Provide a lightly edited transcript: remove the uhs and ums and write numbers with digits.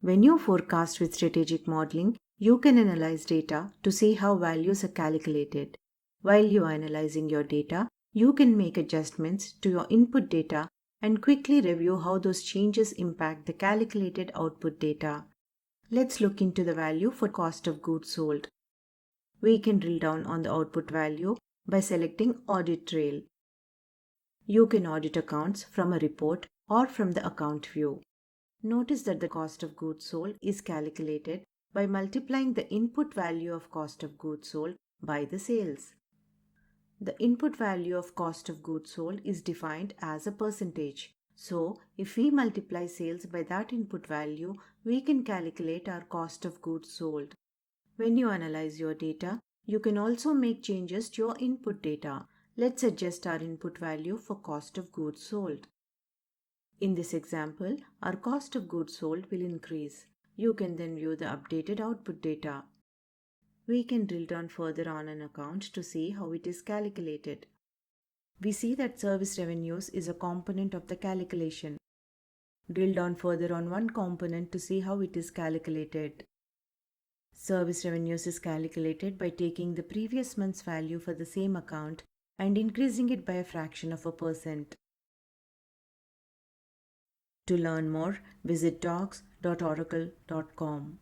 When you forecast with strategic modeling, you can analyze data to see how values are calculated. While you are analyzing your data, you can make adjustments to your input data and quickly review how those changes impact the calculated output data. Let's look into the value for cost of goods sold. We can drill down on the output value by selecting Audit Trail. You can audit accounts from a report or from the account view. Notice that the cost of goods sold is calculated by multiplying the input value of cost of goods sold by the sales. The input value of cost of goods sold is defined as a percentage. So, if we multiply sales by that input value, we can calculate our cost of goods sold. When you analyze your data, you can also make changes to your input data. Let's adjust our input value for cost of goods sold. In this example, our cost of goods sold will increase. You can then view the updated output data. We can drill down further on an account to see how it is calculated. We see that service revenues is a component of the calculation. Drill down further on one component to see how it is calculated. Service revenues is calculated by taking the previous month's value for the same account and increasing it by a fraction of a percent. To learn more, visit docs.oracle.com.